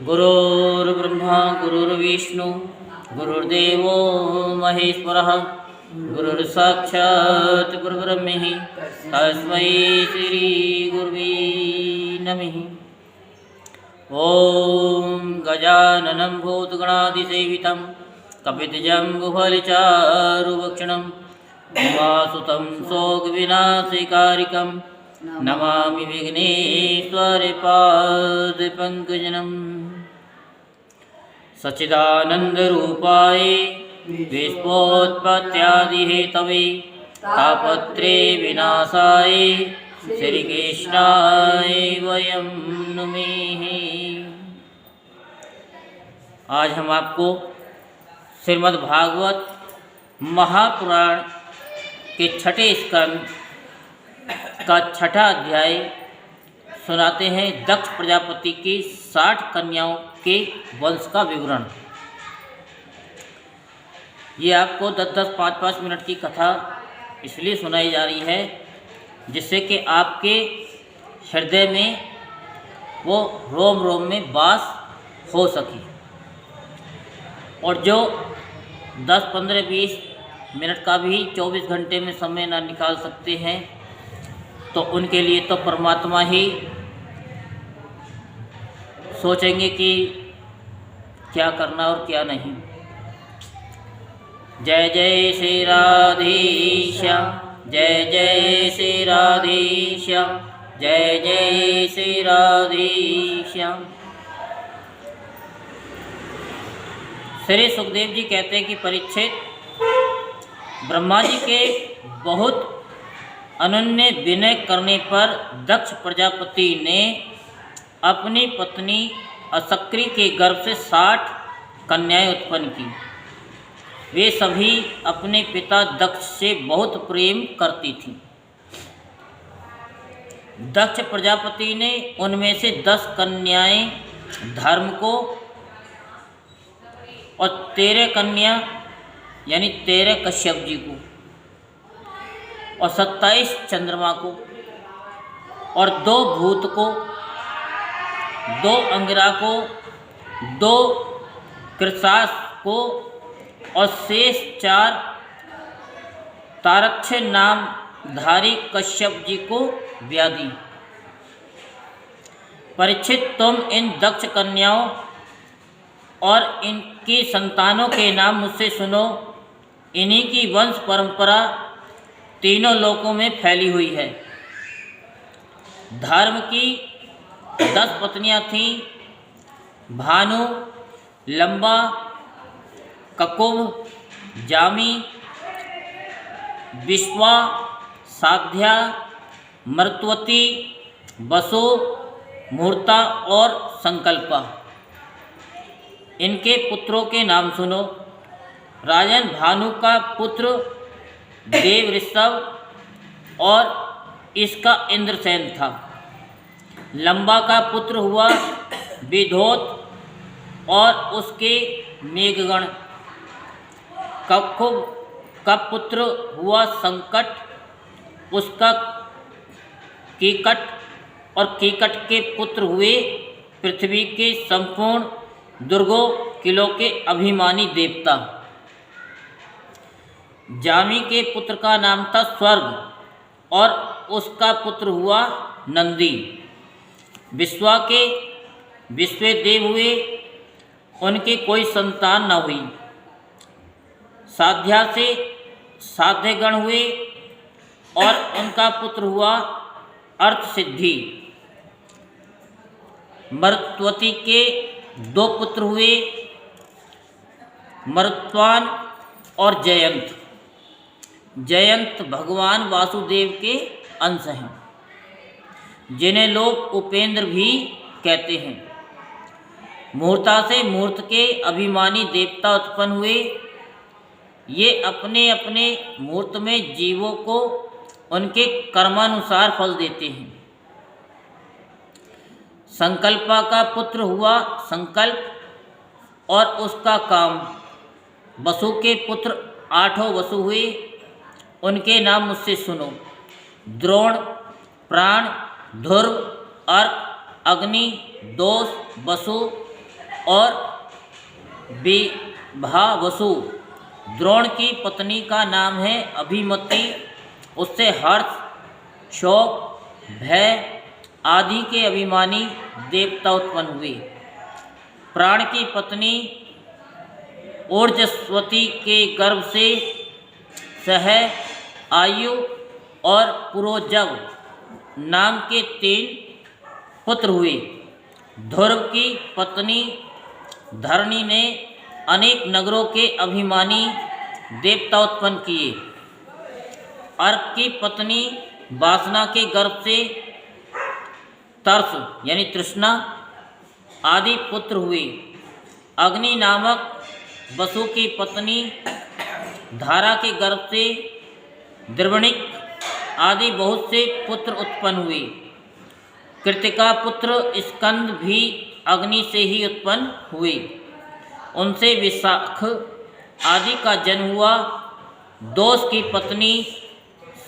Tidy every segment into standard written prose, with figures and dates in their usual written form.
गुरुर्ब्रह्मा गुरुर्विष्णु गुरुर्देवो महेश्वरः गुरुर्साक्षात् परब्रह्म तस्मै श्री गुरुवे नमः। ओम गजाननं भूतगणाधिसेवितं कपितजम्बुफलचारुभक्षणं उमासुतं शोकविनाशकारिकं नमामि विघ्नेश्वरपादपङ्कजम्। सच्चिदानन्दरूपाय विश्वोत्पत्त्यादिहेतवे तापत्रे विनाशाय श्रीकृष्णाय वयं नुमः। आज हम आपको श्रीमद्भागवत महापुराण के छठे स्कंद का छठा अध्याय सुनाते हैं। दक्ष प्रजापति की 60 कन्याओं के वंश का विवरण। ये आपको 10-10, 5-5 मिनट की कथा इसलिए सुनाई जा रही है जिससे कि आपके हृदय में वो रोम रोम में वास हो सके। और जो 10, 15, 20 मिनट का भी 24 घंटे में समय ना निकाल सकते हैं तो उनके लिए तो परमात्मा ही सोचेंगे कि क्या करना और क्या नहीं। जय जय श्री राधेश्याम, जय जय श्री राधेश्याम, जय जय श्री राधेश्याम। श्री सुखदेव जी कहते हैं कि परीक्षित, ब्रह्मा जी के बहुत अनन्य विनय करने पर दक्ष प्रजापति ने अपनी पत्नी असक्री के गर्भ से 60 कन्याएं उत्पन्न की। वे सभी अपने पिता दक्ष से बहुत प्रेम करती थीं। दक्ष प्रजापति ने उनमें से 10 कन्याएं धर्म को और 13 कन्या यानी 13 कश्यप जी को और 27 चंद्रमा को और 2 भूत को, 2 अंगिरा को, 2 कृशास को और शेष 4 तारक्ष नामधारी कश्यप जी को व्याधि। परीक्षित, तुम इन दक्ष कन्याओं और इनकी संतानों के नाम मुझसे सुनो। इन्हीं की वंश परंपरा तीनों लोकों में फैली हुई है। धर्म की 10 पत्नियां थीं, भानु, लंबा, ककुभ, जामी, विश्वा, साध्या, मर्तवती, बसु, मुहूर्ता और संकल्पा। इनके पुत्रों के नाम सुनो। राजन भानु का पुत्र देव ऋषभ और इसका इंद्रसेन था। लंबा का पुत्र हुआ विधोत और उसके मेघगण। ककुभ का पुत्र हुआ संकट, उसका कीकट और कीकट के पुत्र हुए पृथ्वी के संपूर्ण दुर्गों किलों के अभिमानी देवता। जामी के पुत्र का नाम था स्वर्ग और उसका पुत्र हुआ नंदी। विश्वा के विश्वदेव हुए, उनके कोई संतान न हुई। साध्या से साध्यगण हुए और उनका पुत्र हुआ अर्थ सिद्धि। मरुत्वती के 2 पुत्र हुए, मरुत्वान और जयंत। जयंत भगवान वासुदेव के अंश हैं, जिन्हें लोग उपेंद्र भी कहते हैं। मुहूर्ता से मुहूर्त के अभिमानी देवता उत्पन्न हुए। ये अपने अपने मुहूर्त में जीवों को उनके कर्मानुसार फल देते हैं। संकल्पा का पुत्र हुआ संकल्प और उसका काम। वसु के पुत्र 8 वसु हुए, उनके नाम मुझसे सुनो। द्रोण, प्राण, ध्रुव, अर्क, अग्नि, दोष, वसु और विभावसु। द्रोण की पत्नी का नाम है अभिमति। उससे हर्ष, शोक, भय आदि के अभिमानी देवता उत्पन्न हुए। प्राण की पत्नी ओजस्वती के गर्भ से सह, आयु और पुरोजव नाम के 3 पुत्र हुए। ध्रुव की पत्नी धरणी ने अनेक नगरों के अभिमानी देवता उत्पन्न किए। अर्क की पत्नी वासना के गर्भ से तरस यानी तृष्णा आदि पुत्र हुए। अग्नि नामक वसु की पत्नी धारा के गर्भ से द्रवणिक आदि बहुत से पुत्र उत्पन्न हुए। कृतिका पुत्र स्कंद भी अग्नि से ही उत्पन्न हुए। उनसे विशाख आदि का जन्म हुआ। दोष की पत्नी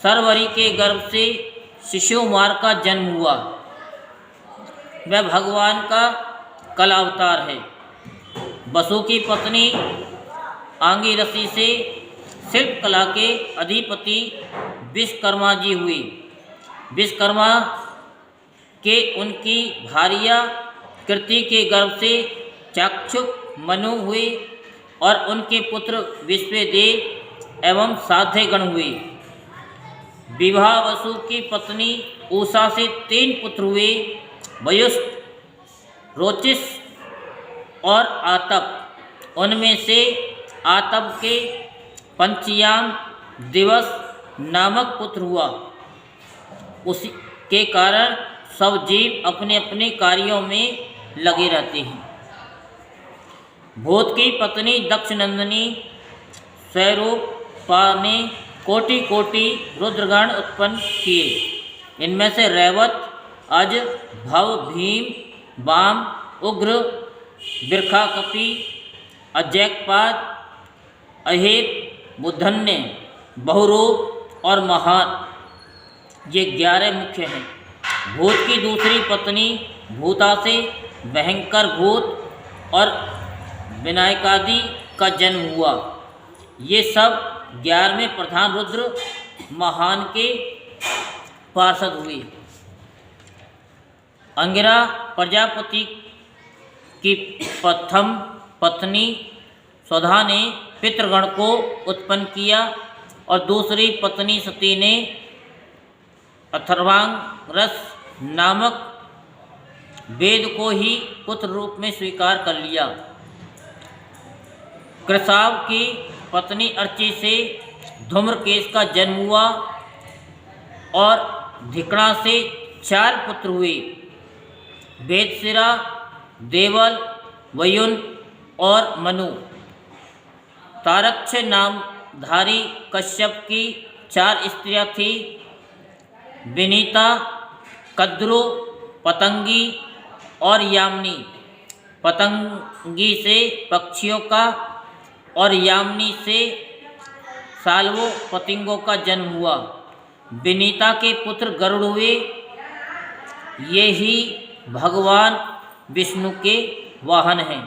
सरवरी के गर्भ से शिशुमार का जन्म हुआ। वह भगवान का कल अवतार है। वसु की पत्नी आंगिरसी से शिल्प कला के अधिपति विश्वकर्मा जी हुए। विश्वकर्मा के उनकी भार्या कृति के गर्भ से चाक्षुष मनु हुए और उनके पुत्र विश्वदेव एवं साध्यगण हुए। विभावसु की पत्नी उषा से 3 पुत्र हुए, वयुष्ठ, रोचिस और आतप। उनमें से आतप के पंचयाम दिवस नामक पुत्र हुआ। उसी के कारण सब जीव अपने अपने कार्यों में लगे रहते हैं। भूत की पत्नी दक्षनंदिनी स्वरूपा ने कोटि कोटि रुद्रगण उत्पन्न किए। इनमें से रैवत, अज, भव, भीम, वाम, उग्र, बिरखा कपि, अजैकपाद, अहेत, बुधन्य, बहुरूप और महान ये 11 मुख्य हैं। भूत की दूसरी पत्नी भूता से भयंकर भूत और विनायकादि का जन्म हुआ। ये सब 11वें प्रधान रुद्र महान के पार्षद हुए। अंगिरा प्रजापति की प्रथम पत्नी स्वधा ने पितृगण को उत्पन्न किया और दूसरी पत्नी सती ने अथर्वांगरस नामक वेद को ही पुत्र रूप में स्वीकार कर लिया। कृसाव की पत्नी अर्ची से धूम्रकेश का जन्म हुआ और धिकड़ा से 4 पुत्र हुए, वेदशिरा, देवल, वयुन और मनु। तारक्ष नामधारी कश्यप की 4 स्त्रियां थी, विनीता, कद्रु, पतंगी और यामिनी। पतंगी से पक्षियों का और यामिनी से साल्वों पतंगों का जन्म हुआ। विनीता के पुत्र गरुड़ हुए। ये ही भगवान विष्णु के वाहन हैं।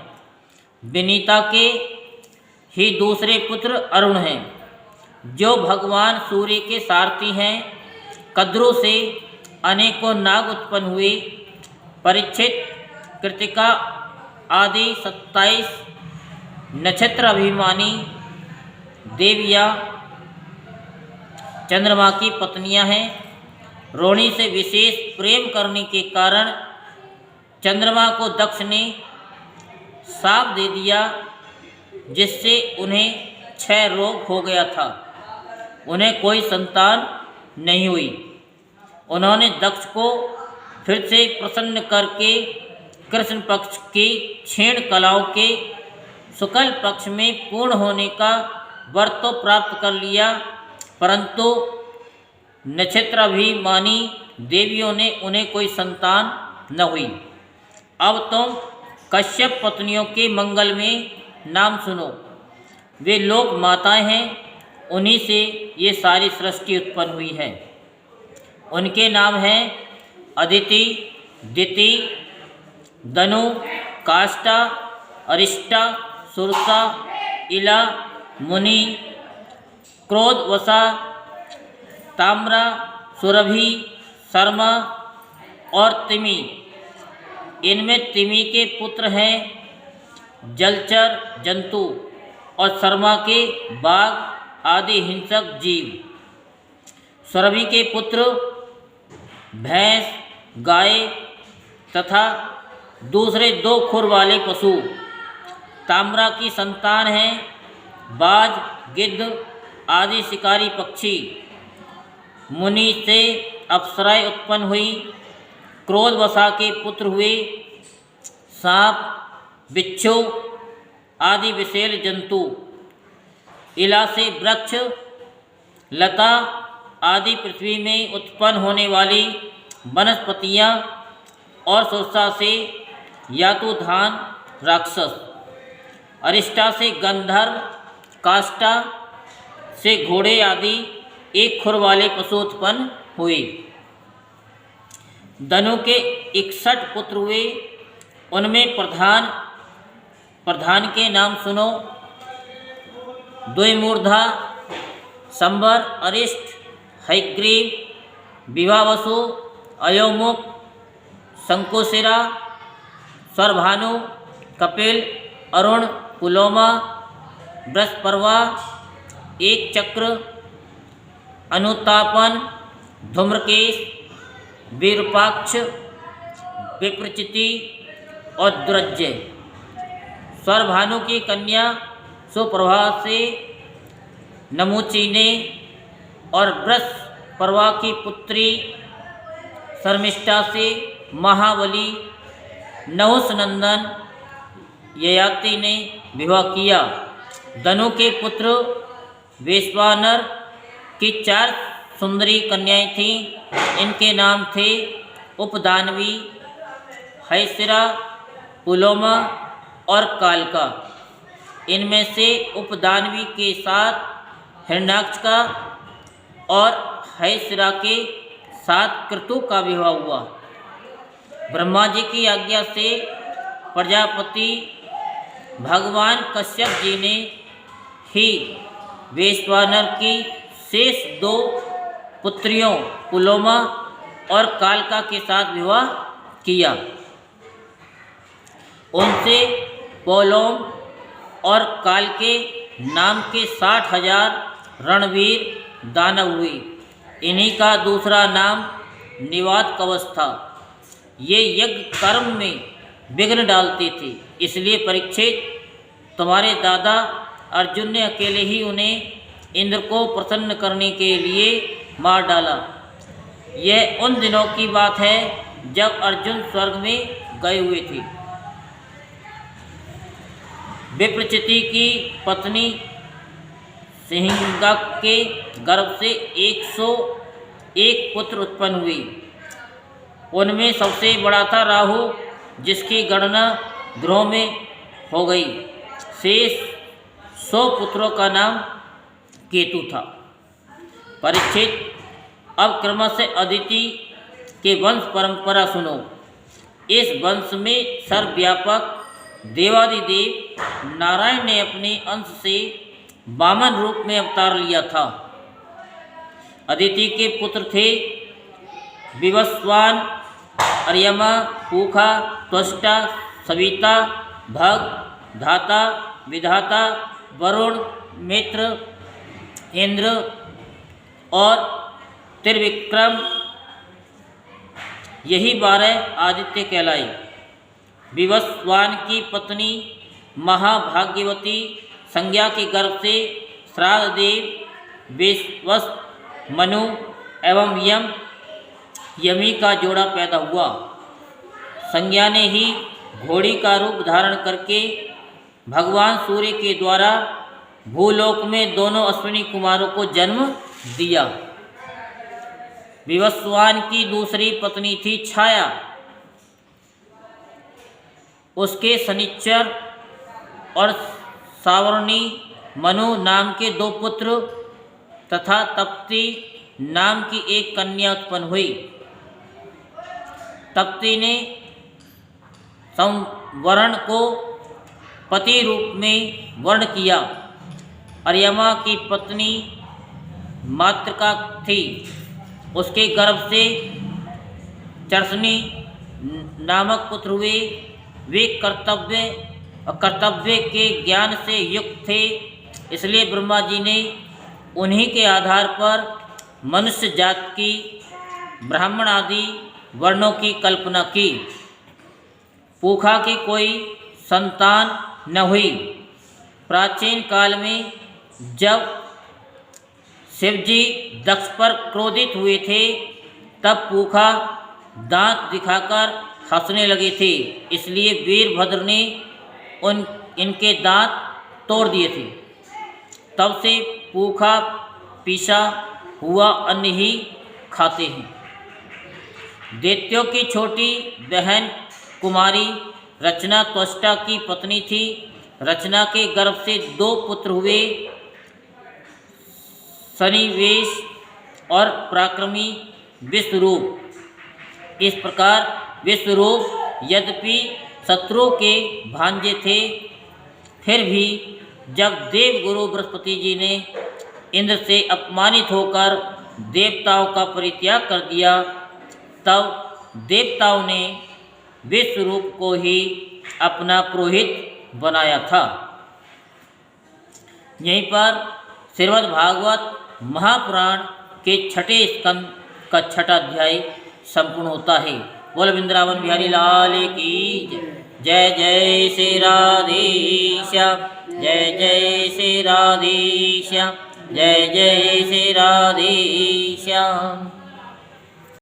विनीता के ही दूसरे पुत्र अरुण हैं, जो भगवान सूर्य के सारथी हैं। कद्रु से अनेकों नाग उत्पन्न हुए। परीक्षित, कृतिका आदि 27 नक्षत्र अभिमानी देवियाँ चंद्रमा की पत्नियां हैं। रोहिणी से विशेष प्रेम करने के कारण चंद्रमा को दक्ष ने शाप दे दिया, जिससे उन्हें क्षय रोग हो गया था। उन्हें कोई संतान नहीं हुई। उन्होंने दक्ष को फिर से प्रसन्न करके कृष्ण पक्ष की क्षीण कलाओं के शुक्ल पक्ष में पूर्ण होने का वर तो प्राप्त कर लिया, परंतु नक्षत्राभिमानी देवियों ने उन्हें कोई संतान न हुई। अब तुम कश्यप पत्नियों के मंगल में नाम सुनो। वे लोक माताएं हैं, उन्हीं से ये सारी सृष्टि उत्पन्न हुई है। उनके नाम हैं अदिति, दिति, दनु, काष्ठा, अरिष्टा, सुरसा, इला, मुनि, क्रोधवसा, ताम्रा, सुरभि, शर्मा और तिमि। इनमें तिमि के पुत्र हैं जलचर जंतु और शर्मा के बाघ आदि हिंसक जीव। सुरभि के पुत्र भैंस, गाय तथा दूसरे 2 खुर वाले पशु। ताम्रा की संतान हैं बाज, गिद्ध आदि शिकारी पक्षी। मुनि से अप्सराएं उत्पन्न हुई। क्रोधवसा के पुत्र हुए सांप, बिच्छू आदि विषैले जंतु। इला से वृक्ष, लता आदि पृथ्वी में उत्पन्न होने वाली वनस्पतियाँ और सुरसा से यातुधान राक्षस। अरिष्टा से गंधर्व, काष्टा से घोड़े आदि 1 खुर वाले पशु उत्पन्न हुए। धनु के 61 पुत्र हुए। उनमें प्रधान के नाम सुनो। द्विमूर्धा, संबर, अरिष्ट, हयग्रीव, विभावसु, अयोमुख, शंकुशिरा, स्वरभानु, कपिल, अरुण, पुलोमा, बृहस्पर्वा, एक चक्र, अनुतापन, धूम्रकेश, विरूपाक्ष, विप्रचिति और दुर्जय। स्वरभानु की कन्या सुप्रभा से नमुचीने और बृहस्पर्वा की पुत्री शर्मिष्ठा से महाबली नहुसनंदन ययाति ने विवाह किया। धनु के पुत्र वैश्वानर की 4 सुंदरी कन्याएं थीं। इनके नाम थे उपदानवी, हैसिरा, पुलोमा और कालका। इनमें से उपदानवी के साथ हिरण्याक्ष का और हैसिरा के साथ क्रतु का विवाह हुआ। ब्रह्मा जी की आज्ञा से प्रजापति भगवान कश्यप जी ने ही वैश्वानर की शेष 2 पुत्रियों पुलोमा और कालका के साथ विवाह किया। उनसे पोलोम और कालके नाम के 60,000 रणवीर दानव हुए। इन्हीं का दूसरा नाम निवात कवच था। ये यज्ञ कर्म में विघ्न डालते थे, इसलिए परीक्षित तुम्हारे दादा अर्जुन ने अकेले ही उन्हें इंद्र को प्रसन्न करने के लिए मार डाला। यह उन दिनों की बात है जब अर्जुन स्वर्ग में गए हुए थे। विप्रचिति की पत्नी सिंहिका के गर्भ से 101 पुत्र उत्पन्न हुए। उनमें सबसे बड़ा था राहु, जिसकी गणना ग्रहों में हो गई। शेष 100 पुत्रों का नाम केतु था। परीक्षित, अब क्रमशः अदिति के वंश परंपरा सुनो। इस वंश में सर्वव्यापक देवादिदेव नारायण ने अपने अंश से वामन रूप में अवतार लिया था। अदिति के पुत्र थे विवस्वान, अर्यमा, पूखा, त्वष्टा, सविता, भग, धाता, विधाता, वरुण, मित्र, इंद्र और त्रिविक्रम। यही 12 आदित्य कहलाए। विवस्वान की पत्नी महाभाग्यवती संज्ञा के गर्भ से श्राद्ध देव विश्वस, मनु एवं यमी का जोड़ा पैदा हुआ। संज्ञा ने ही घोड़ी का रूप धारण करके भगवान सूर्य के द्वारा भूलोक में दोनों अश्विनी कुमारों को जन्म दिया। विवस्वान की दूसरी पत्नी थी छाया। उसके शनिश्चर और सावर्णी मनु नाम के 2 पुत्र तथा तप्ती नाम की एक कन्या उत्पन्न हुई। तप्ती ने संवरण को पति रूप में वर्ण किया। अर्यमा की पत्नी मातृका थी, उसके गर्भ से चर्षणी नामक पुत्र हुए। वे कर्तव्य के ज्ञान से युक्त थे, इसलिए ब्रह्मा जी ने उन्हीं के आधार पर मनुष्य जात की, ब्राह्मण आदि वर्णों की कल्पना की। पूखा की कोई संतान न हुई। प्राचीन काल में जब शिवजी दक्ष पर क्रोधित हुए थे, तब पूखा दांत दिखाकर हंसने लगे थे, इसलिए वीरभद्र ने इनके दांत तोड़ दिए थे। तब से पूखा पीसा हुआ अन्न ही खाते हैं। दैत्यों की छोटी बहन कुमारी रचना त्वष्टा की पत्नी थी। रचना के गर्भ से 2 पुत्र हुए, सन्निवेश और पराक्रमी विश्वरूप। इस प्रकार विश्वरूप यद्यपि शत्रु के भांजे थे, फिर भी जब देवगुरु बृहस्पति जी ने इंद्र से अपमानित होकर देवताओं का परित्याग कर दिया, तब देवताओं ने विश्वरूप को ही अपना पुरोहित बनाया था। यहीं पर श्रीमद् भागवत महापुराण के 6ठे स्कंद का 6ठा अध्याय संपूर्ण होता है। बोल वृंदावन बिहारी लाल की जय। जय श्री राधेश्याम, जय जय श्री राधेश्याम, जय जय श्री राधेश्याम।